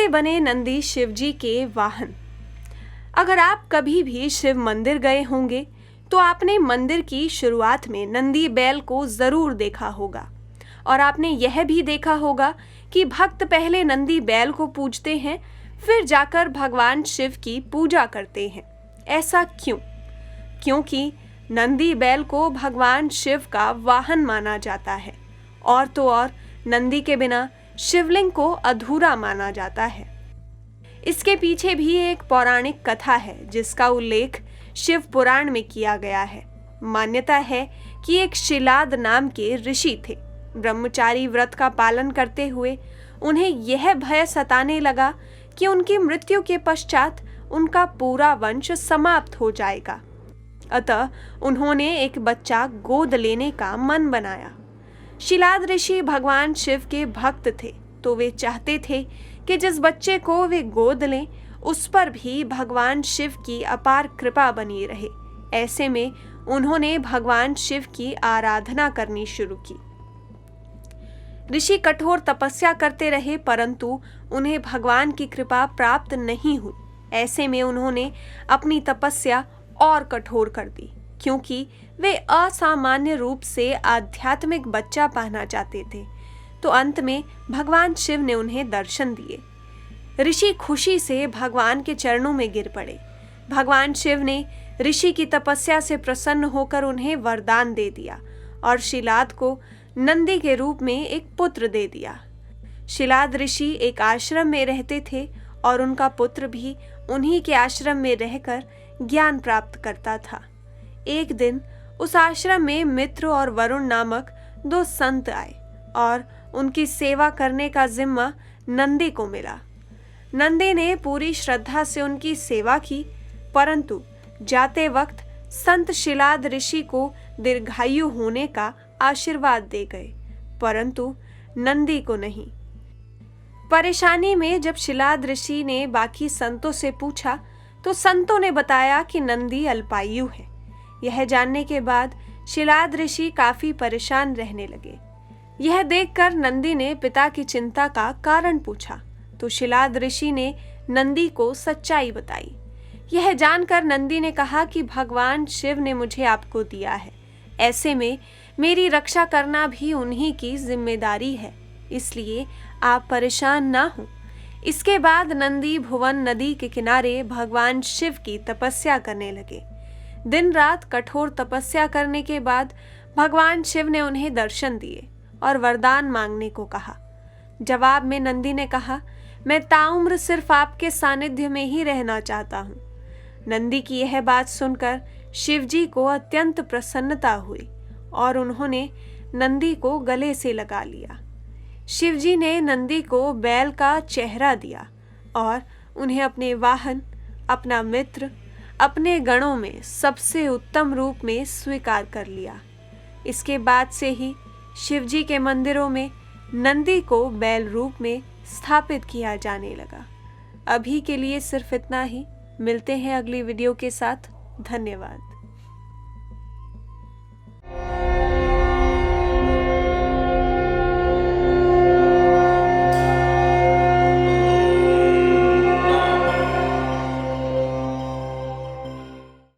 से बने नंदी शिवजी के वाहन। अगर आप कभी भी शिव मंदिर गए होंगे तो आपने मंदिर की शुरुआत में नंदी बैल को जरूर देखा होगा और आपने यह भी देखा होगा कि भक्त पहले नंदी बैल को पूजते हैं, फिर जाकर भगवान शिव की पूजा करते हैं। ऐसा क्यों? क्योंकि नंदी बैल को भगवान शिव का वाहन माना जाता है और तो और नंदी के बिना शिवलिंग को अधूरा माना जाता है। इसके पीछे भी एक पौराणिक कथा है जिसका उल्लेख शिव पुराण में किया गया है। मान्यता है कि एक शिलाद नाम के ऋषि थे। ब्रह्मचारी व्रत का पालन करते हुए उन्हें यह भय सताने लगा कि उनकी मृत्यु के पश्चात उनका पूरा वंश समाप्त हो जाएगा। अतः उन्होंने एक बच्चा गोद लेने का मन बनाया। शिलाद ऋषि भगवान शिव के भक्त थे, तो वे चाहते थे कि जिस बच्चे को वे गोद लें उस पर भी भगवान शिव की अपार कृपा बनी रहे। ऐसे में उन्होंने भगवान शिव की आराधना करनी शुरू की। ऋषि कठोर तपस्या करते रहे परंतु उन्हें भगवान की कृपा प्राप्त नहीं हुई। ऐसे में उन्होंने अपनी तपस्या और कठोर कर दी क्योंकि वे असामान्य रूप से आध्यात्मिक बच्चा पाना चाहते थे। तो अंत में भगवान शिव ने उन्हें दर्शन दिए। ऋषि खुशी से भगवान के चरणों में गिर पड़े। भगवान शिव ने ऋषि की तपस्या से प्रसन्न होकर उन्हें वरदान दे दिया और शिलाद को नंदी के रूप में एक पुत्र दे दिया। शिलाद ऋषि एक आश्रम में रहते थे और उनका पुत्र भी उन्हीं के आश्रम में रहकर ज्ञान प्राप्त करता था। एक दिन उस आश्रम में मित्र और वरुण नामक दो संत आए और उनकी सेवा करने का जिम्मा नंदी को मिला। नंदी ने पूरी श्रद्धा से उनकी सेवा की, परंतु जाते वक्त संत शिलाद ऋषि को दीर्घायु होने का आशीर्वाद दे गए, परंतु नंदी को नहीं। परेशानी में जब शिलाद ऋषि ने बाकी संतों से पूछा तो संतों ने बताया कि नंदी अल्पायु है। यह जानने के बाद शिलाद ऋषि काफी परेशान रहने लगे। यह देखकर नंदी ने पिता की चिंता का कारण पूछा तो शिलाद ऋषि ने नंदी को सच्चाई बताई। यह जानकर नंदी ने कहा कि भगवान शिव ने मुझे आपको दिया है, ऐसे में मेरी रक्षा करना भी उन्हीं की जिम्मेदारी है, इसलिए आप परेशान ना हो। इसके बाद नंदी भुवन नदी के किनारे भगवान शिव की तपस्या करने लगे। दिन रात कठोर तपस्या करने के बाद भगवान शिव ने उन्हें दर्शन दिए और वरदान मांगने को कहा। जवाब में नंदी ने कहा, मैं ताउम्र सिर्फ आपके सानिध्य में ही रहना चाहता हूँ। नंदी की यह बात सुनकर शिवजी को अत्यंत प्रसन्नता हुई और उन्होंने नंदी को गले से लगा लिया। शिवजी ने नंदी को बैल का चेहरा दिया और उन्हें अपने वाहन, अपना मित्र, अपने गणों में सबसे उत्तम रूप में स्वीकार कर लिया। इसके बाद से ही शिवजी के मंदिरों में नंदी को बैल रूप में स्थापित किया जाने लगा। अभी के लिए सिर्फ इतना ही। मिलते हैं अगली वीडियो के साथ। धन्यवाद।